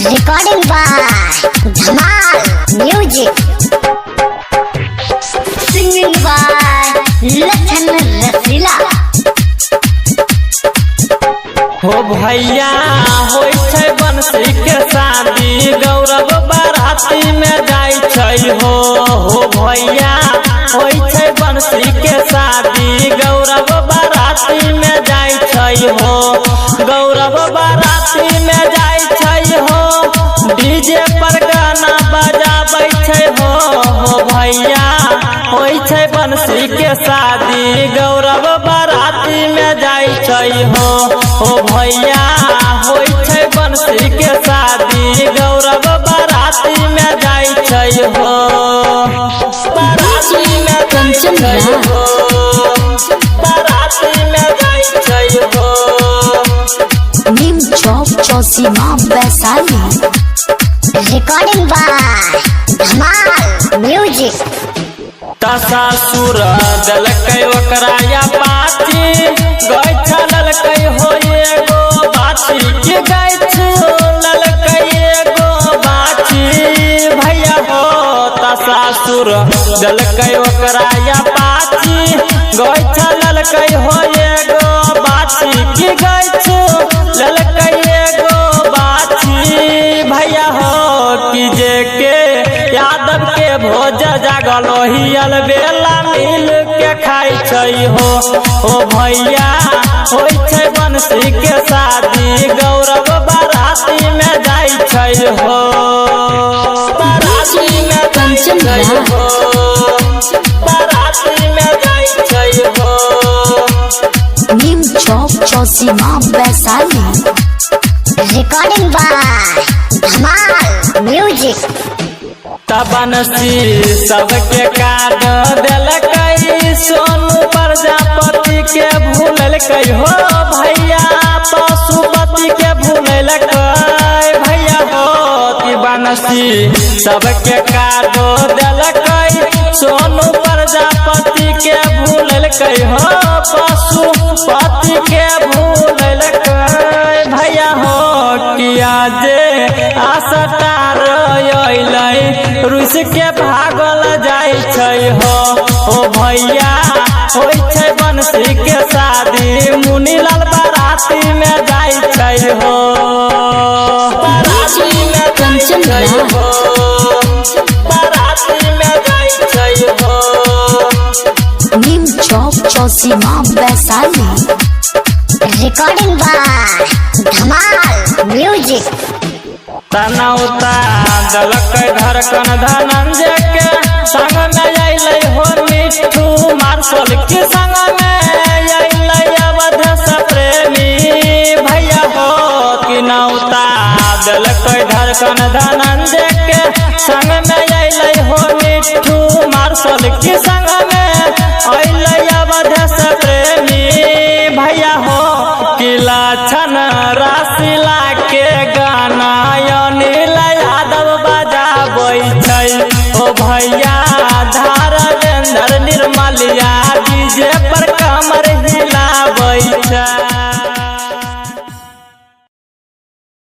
Recording by Dhamal Music. Singing by Latan Rasila. हो भैया होई छै बंसी के शादी, गौरव बाराती में जाय छै हो भैया होई छै बंसी के शादी, गौरव बाराती में जाय छै हो, गौरव बाराती में जाय छै हो, डीजे पर गाना बजाबै छै हो भैया होई छै बंसी के शादी, गौरव बाराती में जाय छै हो भैया होई छै बंसी के शादी, गौरव बाराती में जाय छै हो, बाराती में कंचन जाय हो, बाराती में जाय छै हो। नीम चौक चौसीमा Vaishali. Recording by Dhamal Music. सासुर दलकै ओकरा या पाची, गै छलकै हो एगो बाची, कि गै छलकै एगो बाची भैया हो, सासुर दलकै ओकरा या पाची, गै छलकै हो एगो बाची, कि गै छलकै एगो बाची भैया हो, कि जे के यादव के भोज जागल हियल बेला मिल के खाई छै हो भैया होई छै बंसी के शादी, गौरव बाराती में जाय छै हो, बाराती में कंचन जाय हो, बाराती में जाय छै हो। नीम चौक चौसीमा Vaishali. Recording by Dhamal Music. तबनसी सबके काट दिलकै, सोनू प्रजापति के भूलकै हो भैया, पशुपति के भूलकै भैया हो, तबनसी सबके काट दिलकै, सोनू प्रजापति के भूलकै हो, पशुपति के भूलकै भैया हो, किया जे आसटार अइलै रुस के भागल जाय छै हो भैया होई छै बंसी के शादी, मुनीलाल बाराती में जाय छै हो, बाराती में कंचन जाय हो, बाराती में जाय छै हो। नीम चौक चौसीमा Vaishali. Recording by Dhamal Music. तनौता दलकै धड़कन धनंजय के संग में अइलै हो, मिठू मार्शल के संग में अइलै अवधेश प्रेमी भैया हो, कि नौता दलकै धड़कन धनंजय के संग में अइलै हो, मिठू मार्शल के संग में अइलै अवधेश प्रेमी भैया हो, कि लाछन राशिला के गाना अनिल यादव बजाबै छै हो भैया